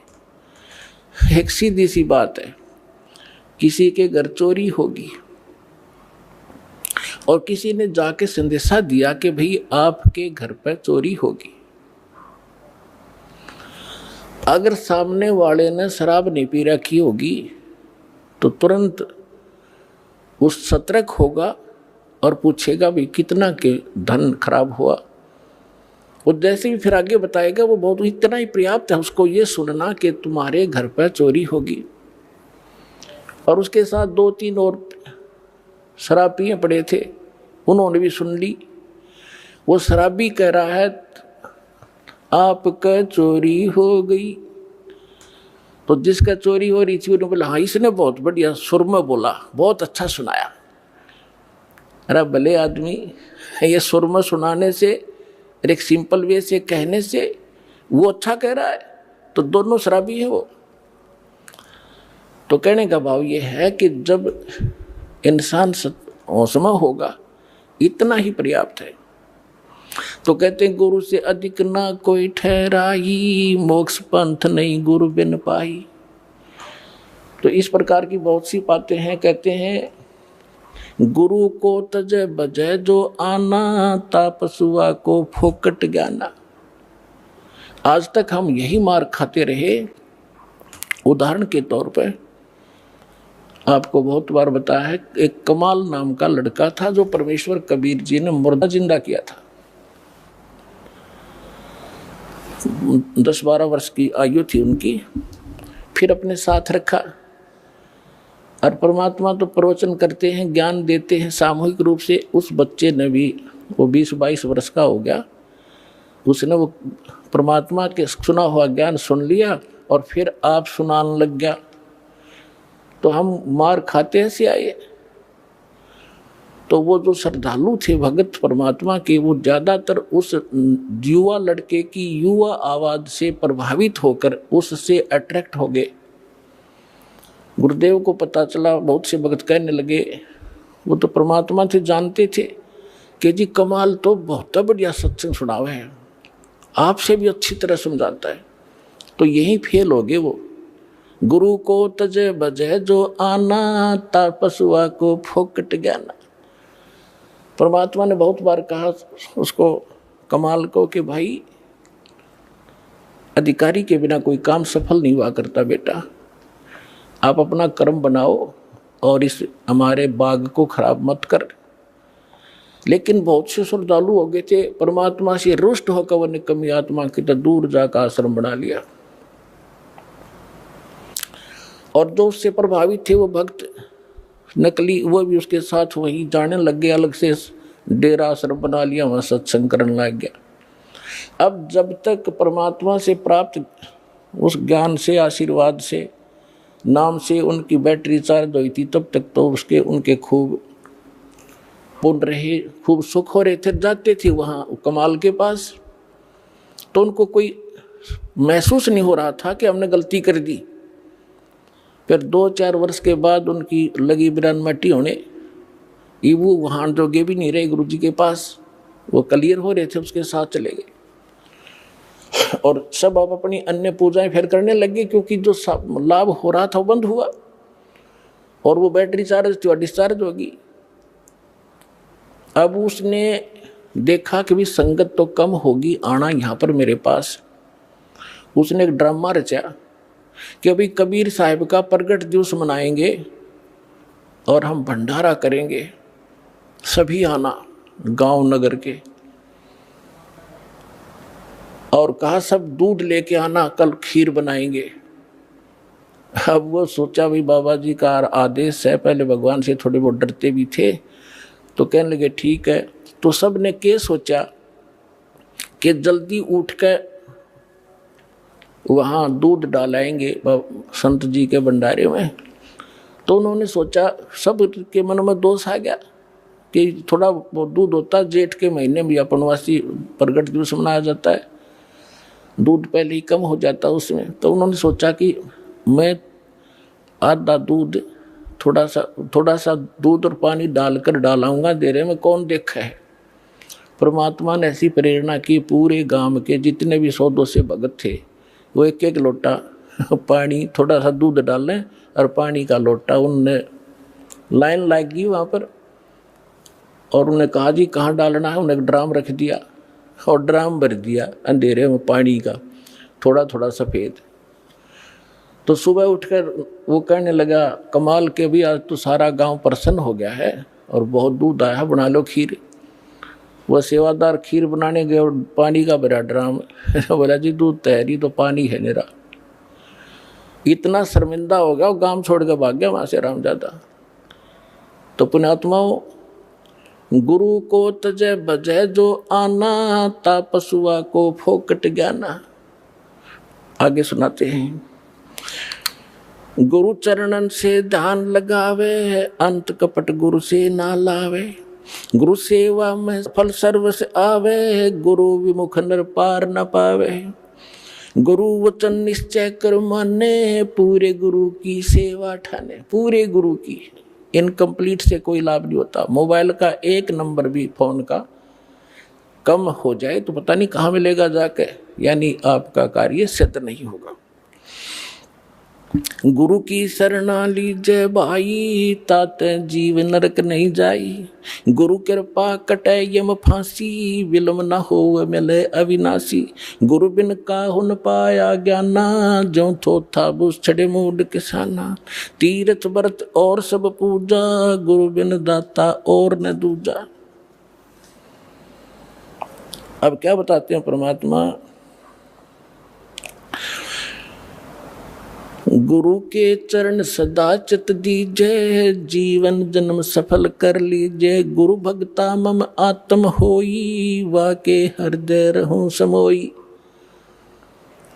एक सीधी सी बात है, किसी के घर चोरी होगी और किसी ने जाके संदेशा दिया कि भाई आपके घर पर चोरी होगी। अगर सामने वाले ने शराब नहीं पी रखी होगी तो तुरंत उस सतर्क होगा और पूछेगा भी कितना के धन खराब हुआ। और जैसे भी फिर आगे बताएगा वो बहुत इतना ही पर्याप्त है उसको ये सुनना कि तुम्हारे घर पर चोरी होगी। और उसके साथ 2-3 और शराब पिए पड़े थे, उन्होंने भी सुन ली। वो शराबी कह रहा है आपका चोरी हो गई। तो जिसका चोरी हो रही थी उन्होंने बोला हाँ इसने बहुत बढ़िया सुर में बोला, बहुत अच्छा सुनाया। अरे भले आदमी, ये सुर में सुनाने से और एक सिंपल वे से कहने से वो अच्छा कह रहा है, तो दोनों शराबी है वो। तो कहने का भाव ये है कि जब इंसान होशमा होगा इतना ही पर्याप्त है। तो कहते हैं गुरु से अधिक ना कोई ठहराई, मोक्ष पंथ नहीं गुरु बिन पाई। तो इस प्रकार की बहुत सी बातें हैं। कहते हैं गुरु को तजय बजय जो आना, तापसुआ को फोकट ज्ञाना। आज तक हम यही मार खाते रहे। उदाहरण के तौर पर आपको बहुत बार बताया है, एक कमाल नाम का लड़का था जो परमेश्वर कबीर जी ने मुर्दा जिंदा किया था। 10-12 वर्ष की आयु थी उनकी। फिर अपने साथ रखा। और परमात्मा तो प्रवचन करते हैं, ज्ञान देते हैं सामूहिक रूप से। उस बच्चे ने भी, वो 20-22 वर्ष का हो गया, उसने वो परमात्मा के सुना हुआ ज्ञान सुन लिया और फिर आप सुनाने लग गया। तो हम मार खाते ऐसे आए। तो वो जो श्रद्धालु थे भगत परमात्मा के, वो ज़्यादातर उस युवा लड़के की युवा आवाज़ से प्रभावित होकर उससे अट्रैक्ट हो गए। गुरुदेव को पता चला, बहुत से भगत कहने लगे, वो तो परमात्मा थे, जानते थे कि जी कमाल तो बहुत बढ़िया सत्संग सुनावे है, आपसे भी अच्छी तरह समझाता है। तो यही फेल हो गए वो। गुरु को तजे बजे जो आना, तापसुआ को फोकट ज्ञाना। परमात्मा ने बहुत बार कहा उसको, कमाल को, कि भाई अधिकारी के बिना कोई काम सफल नहीं हुआ करता बेटा, आप अपना कर्म बनाओ और इस हमारे बाग को खराब मत कर। लेकिन बहुत से श्रद्धालु हो गए थे, परमात्मा से रुष्ट होकर वो निकम्मी आत्मा की तो दूर जाकर आश्रम बना लिया। और जो उससे प्रभावित थे वो भक्त नकली, वो भी उसके साथ वही जाने लग गए, अलग से डेरा आश्रम बना लिया, वहाँ सत्संग करने लग गया। अब जब तक परमात्मा से प्राप्त उस ज्ञान से, आशीर्वाद से, नाम से उनकी बैटरी चार्ज हुई थी, तब तक तो उसके उनके खूब पुण्य रहे, खूब सुख हो रहे थे। जाते थे वहाँ कमाल के पास तो उनको कोई महसूस नहीं हो रहा था कि हमने गलती कर दी। फिर 2-4 वर्ष के बाद उनकी लगी बिरान मट्टी होने, वो वहाँ जोगे भी नहीं रहे गुरु जी के पास, वो क्लियर हो रहे थे, उसके साथ चले गए। और सब आप अपनी अन्य पूजाएं फिर करने लगे, क्योंकि जो लाभ हो रहा था वो बंद हुआ और वो बैटरी चार्ज थी, डिस्चार्ज होगी। अब उसने देखा कि भी संगत तो कम होगी, आना यहाँ पर मेरे पास। उसने एक ड्रामा रचा कि अभी कबीर साहिब का प्रगट दिवस मनाएंगे और हम भंडारा करेंगे, सभी आना गांव नगर के। और कहा सब दूध लेके आना, कल खीर बनाएंगे। अब वो सोचा भी बाबा जी का आदेश है, पहले भगवान से थोड़े बहुत डरते भी थे, तो कहने लगे ठीक है। तो सब ने क्या सोचा कि जल्दी उठ कर वहाँ दूध डालाएंगे संत जी के भंडारे में। तो उन्होंने सोचा, सब के मन में दोष आ गया कि थोड़ा बहुत दूध होता, जेठ के महीने में अपनवासी प्रगट दिवस मनाया जाता है, दूध पहले ही कम हो जाता उसमें। तो उन्होंने सोचा कि मैं आधा दूध, थोड़ा सा दूध और पानी डालकर डालाऊंगा, देरे में कौन देखा है। परमात्मा ने ऐसी प्रेरणा की, पूरे गांव के जितने भी 100-200 भगत थे वो 1-1 लोटा पानी, थोड़ा सा दूध डालें और पानी का लोटा, उनने लाइन लगी वहाँ पर। और उन्हें कहा जी कहाँ डालना है, उन्हें ड्राम रख दिया और ड्राम भर दिया अंधेरे में पानी का, थोड़ा थोड़ा सफ़ेद। तो सुबह उठकर वो कहने लगा कमाल के भी आज तो सारा गांव प्रसन्न हो गया है और बहुत दूध आया है, बना लो खीर। वह सेवादार खीर बनाने गए और पानी का भरा ड्राम बोला जी दूध तैयारी तो पानी है मेरा। इतना शर्मिंदा हो गया, वो गांव छोड़ के भाग गया वहाँ से रामजादा। तो पुण्यात्माओं, गुरु को तजय बजय जो आना, तापसुआ को फोकट ज्ञाना। आगे सुनाते हैं, गुरु चरणन से ध्यान लगावे, अंत कपट गुरु से ना लावे। गुरु सेवा में फल सर्व से आवे, गुरु विमुख नर पार न पावे। गुरु वचन निश्चय कर माने, पूरे गुरु की सेवा ठाने। पूरे गुरु की, इनकम्प्लीट से कोई लाभ नहीं होता। मोबाइल का एक नंबर भी फोन का कम हो जाए तो पता नहीं कहाँ मिलेगा जाके, यानी आपका कार्य सिद्ध नहीं होगा। गुरु की शरणा लीजय भाई, ताते जीव नरक नहीं जाई। गुरु कृपा कटे यम फांसी, विलम न हो मिले अविनाशी। गुरु बिन काहु न पाया ज्ञाना, जो थो था बुझ छड़े मूड किसाना। तीर्थ व्रत और सब पूजा, गुरु बिन दाता और न दूजा। अब क्या बताते हैं परमात्मा, गुरु के चरण सदा चित दीजय, जीवन जन्म सफल कर लीजय। गुरु भक्ता मम आत्म होई, वाके हृदय रहूं समोई।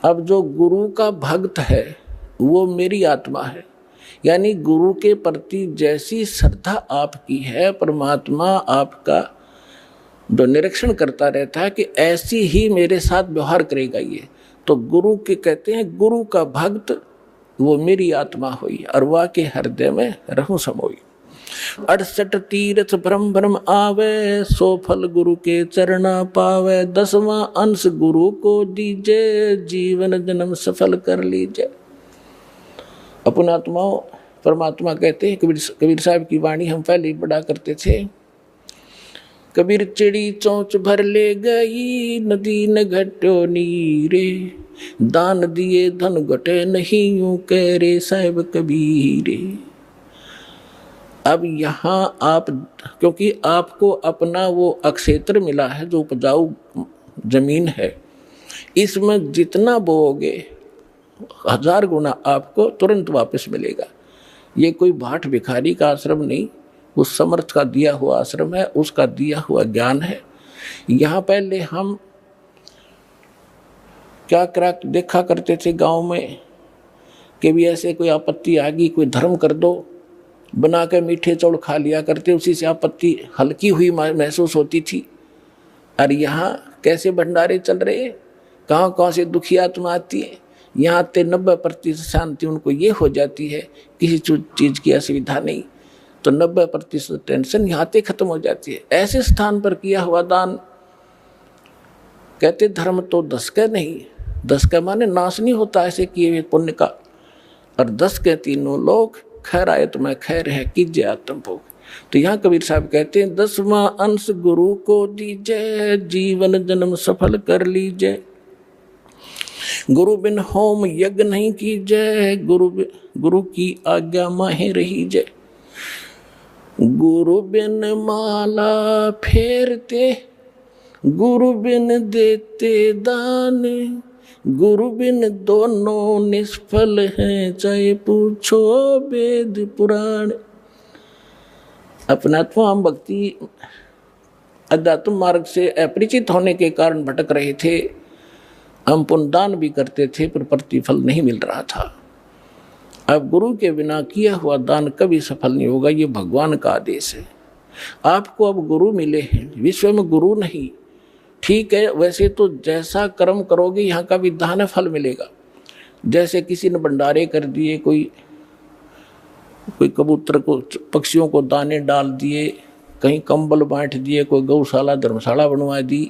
अब जो गुरु का भक्त है वो मेरी आत्मा है, यानी गुरु के प्रति जैसी श्रद्धा आपकी है, परमात्मा आपका जो निरीक्षण करता रहता है कि ऐसी ही मेरे साथ व्यवहार करेगा ये। तो गुरु के कहते हैं, गुरु का भक्त वो मेरी आत्मा हुई, और वाह के हृदय में रहूं समोई। 68 तीर्थ भ्रम भ्रम आवे, सो फल गुरु के चरणा पावे। 10वां अंश गुरु को दीजे, जीवन जन्म सफल कर लीजिए। अपने आत्माओं, परमात्मा कहते हैं, कबीर साहब की वाणी हम पहले ही पढ़ा करते थे। कबीर चिड़ी चोंच भर ले गई, नदी न घटो नीरे। दान दिए धन घटे नहीं, यूं कह रे साहिब कबीरे। अब यहाँ आप, क्योंकि आपको अपना वो अक्षेत्र मिला है जो उपजाऊ जमीन है, इसमें जितना बोओगे 1000 गुना आपको तुरंत वापस मिलेगा। ये कोई भाट भिखारी का आश्रम नहीं, उस समर्थ का दिया हुआ आश्रम है, उसका दिया हुआ ज्ञान है। यहाँ पहले हम क्या देखा करते थे गांव में कि भी ऐसे कोई आपत्ति आ गई, कोई धर्म कर दो, बना के मीठे चौड़ खा लिया करते, उसी से आपत्ति हल्की हुई महसूस होती थी। और यहाँ कैसे भंडारे चल रहे, कहाँ कहाँ से दुखी आत्मा आती है। यहाँ ते 90% शांति उनको ये हो जाती है, किसी चीज़ की असुविधा नहीं, तो 90% टेंशन यहाँ ते खत्म हो जाती है। ऐसे स्थान पर किया हुआ दान, कहते धर्म तो 10 का नहीं, 10 का माने नाश नहीं होता ऐसे किए हुए पुण्य का, और 10 के तीनों लोग खैर आए तो मैं खैर है कीजिए आत्म भोग। तो यहाँ कबीर साहब कहते हैं, 10वां अंश गुरु को दीजिए, जीवन जन्म सफल कर लीजिए। गुरु बिन होम यज्ञ नहीं कीजिए, गुरु की आज्ञा माहे रहीजे। गुरु बिन माला फेरते, गुरु बिन देते दान। गुरु बिन दोनों निष्फल हैं, चाहे पूछो वेद पुराण। अपनात्मा हम भक्ति अध्यात्म मार्ग से अपरिचित होने के कारण भटक रहे थे। हम पुण्यदान भी करते थे पर प्रतिफल नहीं मिल रहा था। अब गुरु के बिना किया हुआ दान कभी सफल नहीं होगा, ये भगवान का आदेश है। आपको अब गुरु मिले हैं, विश्व में गुरु नहीं, ठीक है, वैसे तो जैसा कर्म करोगे यहाँ का भी दान फल मिलेगा। जैसे किसी ने भंडारे कर दिए, कोई कबूतर को, पक्षियों को दाने डाल दिए, कहीं कंबल बांट दिए, कोई गौशाला धर्मशाला बनवा दी।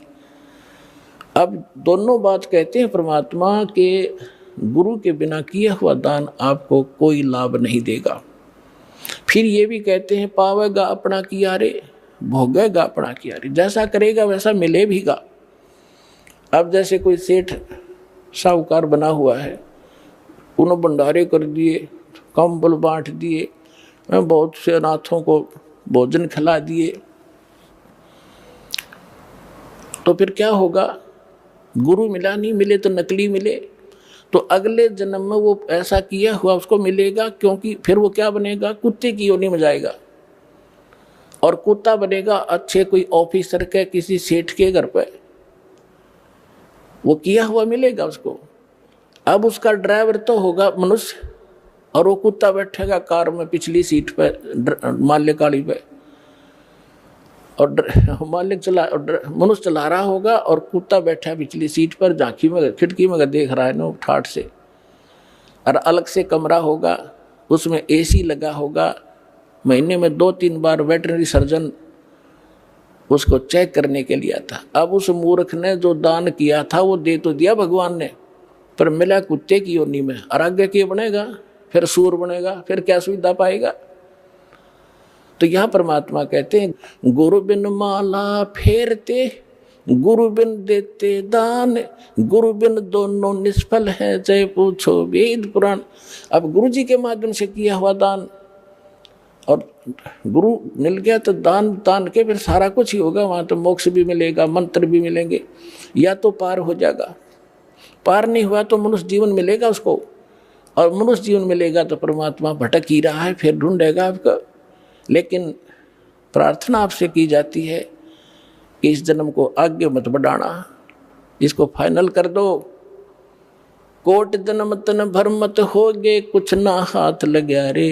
अब दोनों बात कहते हैं परमात्मा के गुरु के बिना किया हुआ दान आपको कोई लाभ नहीं देगा। फिर ये भी कहते हैं, पावेगा अपना किया रे, भोगेगा अपना किया, जैसा करेगा वैसा मिले भीगा। अब जैसे कोई सेठ साहूकार बना हुआ है, उन्होंने भंडारे कर दिए, कंबल बांट दिए, बहुत से अनाथों को भोजन खिला दिए, तो फिर क्या होगा? गुरु मिला, नहीं मिले तो नकली मिले, तो अगले जन्म में वो ऐसा किया हुआ उसको मिलेगा, क्योंकि फिर वो क्या बनेगा? कुत्ते की योनि में जाएगा, और कुत्ता बनेगा अच्छे कोई ऑफिसर के, किसी सेठ के घर पे, वो किया हुआ मिलेगा उसको। अब उसका ड्राइवर तो होगा मनुष्य, और वो कुत्ता बैठेगा कार में पिछली सीट पे, माल्य गाड़ी पे, और मालिक मनुष्य चला रहा होगा और कुत्ता बैठा है पिछली सीट पर, झांकी में खिड़की में देख रहा है ना ठाठ से। और अलग से कमरा होगा, उसमें एसी लगा होगा, महीने में 2-3 बार वेटरनरी सर्जन उसको चेक करने के लिए आता। अब उस मूर्ख ने जो दान किया था वो दे तो दिया भगवान ने, पर मिला कुत्ते की योनि में, और आगे क्या बनेगा? फिर सूर बनेगा, फिर क्या सुविधा पाएगा? तो यहाँ परमात्मा कहते हैं गुरु बिन माला फेरते, गुरु बिन देते दान, गुरु बिन दोनों निष्फल है, जय पूछो वेद पुराण। अब गुरु जी के माध्यम से किया हुआ दान, और गुरु मिल गया तो दान के फिर सारा कुछ ही होगा, वहाँ तो मोक्ष भी मिलेगा, मंत्र भी मिलेंगे, या तो पार हो जाएगा। पार नहीं हुआ तो मनुष्य जीवन मिलेगा उसको, और मनुष्य जीवन मिलेगा तो परमात्मा भटक ही रहा है, फिर ढूंढेगा आपका। लेकिन प्रार्थना आपसे की जाती है कि इस जन्म को आगे मत बढ़ाना, इसको फाइनल कर दो। कोट जन्म तन भर मत होगे, कुछ ना हाथ लग्या रे,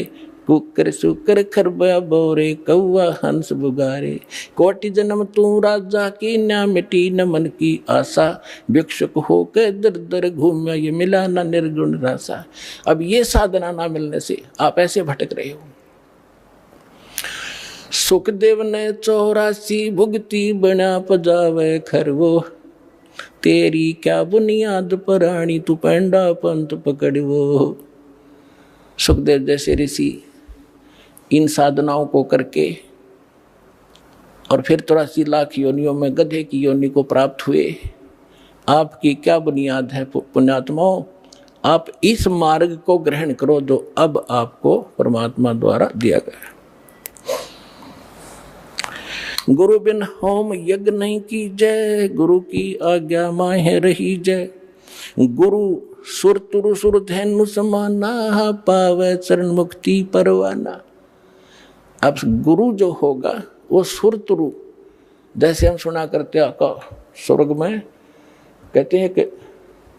कुकर सुकर खरबा बोरे, कौआ हंस बुगारे। कोटि जन्म तू राजा की, ना मिटी न मन की आशा, भिक्षुक होकर दर दर घूमा, ये मिला ना निर्गुण रासा। अब ये साधना ना मिलने से आप ऐसे भटक रहे हो। सुखदेव ने 84 भुगती, बना पजावे खरवो, तेरी क्या बुनियाद पराणी, तू पेंडा पंथ पकड़वो। सुखदेव जैसे ऋषि इन साधनाओं को करके और फिर 83 लाख योनियों में गधे की योनि को प्राप्त हुए। आपकी क्या बुनियाद है पुण्यात्माओं? आप इस मार्ग को ग्रहण करो जो अब आपको परमात्मा द्वारा दिया गया। गुरु बिन होम यज्ञ नहीं की जय, गुरु की आज्ञा माहे रही जय। गुरु सुर तुरु सुर धैनु समाना, पावे चरण मुक्ति परवाना। अब गुरु जो होगा वो सुर तुरु, जैसे हम सुना करते हैं स्वर्ग में कहते हैं कि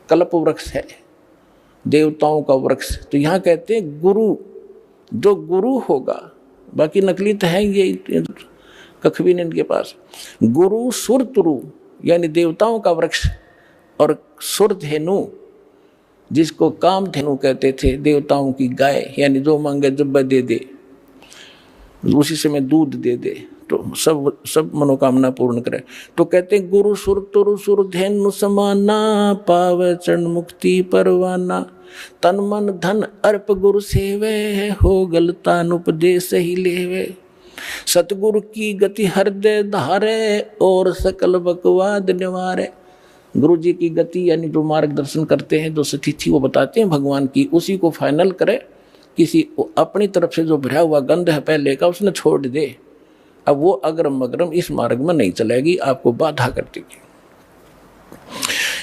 कल्प वृक्ष है, देवताओं का वृक्ष, तो यहाँ कहते हैं गुरु, जो गुरु होगा, बाकी नकली तो है ये कख भी नहीं इनके पास। गुरु सुर तुरु यानी देवताओं का वृक्ष, और सुर धेनु जिसको काम धेनु कहते थे, देवताओं की गाय, यानी जो मांगे जब दे दे, उसी समय दूध दे दे तो सब मनोकामना पूर्ण करे। तो कहते हैं गुरु सुर तुरु सुर धेनु समाना, पावे चरण मुक्ति परवाना। तन मन धन अर्प गुरु सेवे, हो गलतान उपदेश ही लेवे। सतगुरु की गति हृदय धारे, और सकल बकवाद निवारे। गुरु जी की गति यानी जो मार्गदर्शन करते हैं, जो सतिथि वो बताते हैं भगवान की, उसी को फाइनल करे। किसी अपनी तरफ से जो भरा हुआ गंध है पहले का उसने छोड़ दे, अब वो अग्रम अग्रम इस मार्ग में नहीं चलेगी, आपको बाधा कर देगी।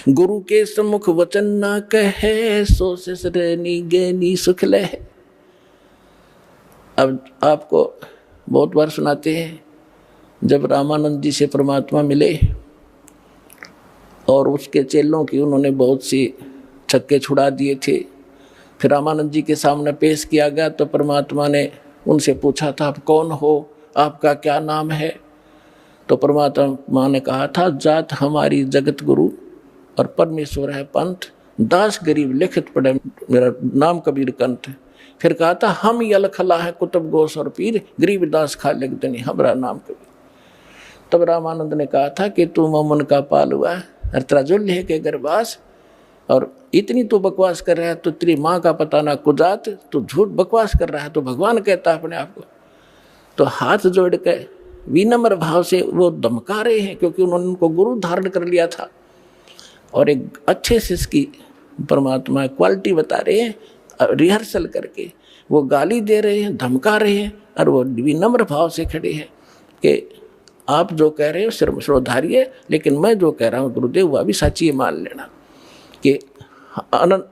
गुरु के सम्मुख वचन ना कहे, सो से श्रेणी गैनी सुख लह। अब आपको बहुत बार सुनाते हैं, जब रामानंद जी से परमात्मा मिले और उसके चेलों की उन्होंने बहुत सी छक्के छुड़ा दिए थे, फिर रामानंद जी के सामने पेश किया गया तो परमात्मा ने उनसे पूछा था, आप कौन हो, आपका क्या नाम है? तो परमात्मा ने कहा था, जात हमारी जगत गुरु और परमेश्वर है पंथ, दास गरीब लिखित पढ़े मेरा नाम कबीर कंठ। फिर कहा था, हम यलखला है कुतुब गोस और पीर, गरीब दास खा लगतनी हमारा नाम कबीर। तब रामानंद ने कहा था कि तू मोमन का पाल हुआ और तेरा जुल्ल है के गर्भास, और इतनी तो बकवास कर रहा है, तो तेरी माँ का पता ना कुजात, तो झूठ बकवास कर रहा है, तो भगवान कहता है अपने आप को। तो हाथ जोड़ के विनम्र भाव से वो धमका रहे हैं, क्योंकि उन्होंने उनको गुरु धारण कर लिया था और एक अच्छे से इसकी परमात्मा क्वालिटी बता रहे हैं, रिहर्सल करके वो गाली दे रहे हैं, धमका रहे हैं, और वो विनम्र भाव से खड़े हैं कि आप जो कह रहे हो सिर धारिए, लेकिन मैं जो कह रहा हूँ गुरुदेव वह भी सच्ची मान लेना कि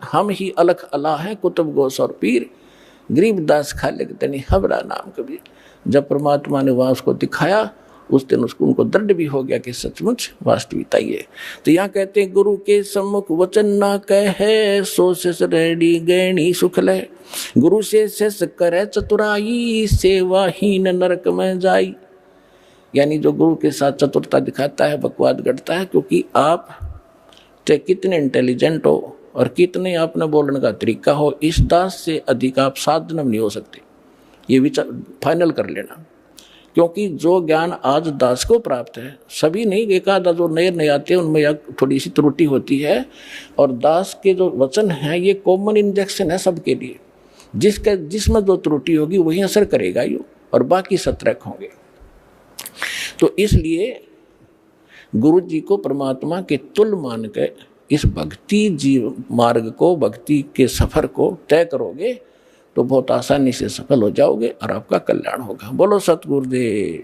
हम ही अलख अला हैं कुतुब गोस और पीर, गरीबदास खालिक तनी हबरा नाम कबीर। जब परमात्मा ने वहाँ उसको दिखाया उस दिन उसको उनको दृढ़ भी हो गया कि सचमुच वास्तविकता ये। तो यहाँ कहते हैं गुरु के सम्मुख वचन ना कहे, सो शेष रेडी गैणी सुख ले। गुरु से शेष करे चतुराई, सेवाहीन नरक में जाई। यानी जो गुरु के साथ चतुरता दिखाता है, बकवाद गढ़ता है, क्योंकि आप चाहे कितने इंटेलिजेंट हो और कितने आपने बोलने का तरीका हो, इस दास से अधिक आप साधन नहीं हो सकते। ये विचार फाइनल कर लेना, क्योंकि जो ज्ञान आज दास को प्राप्त है, सभी नहीं, एक आधा जो नए आते हैं उनमें थोड़ी सी त्रुटि होती है, और दास के जो वचन हैं ये कॉमन इंजेक्शन है सबके लिए। जिसमें जो त्रुटि होगी वही असर करेगा ये, और बाकी सतर्क होंगे। तो इसलिए गुरु जी को परमात्मा के तुल्य मान के इस भक्ति जीव मार्ग को, भक्ति के सफर को तय करोगे तो बहुत आसानी से सफल हो जाओगे और आपका कल्याण होगा। बोलो सतगुरुदेव।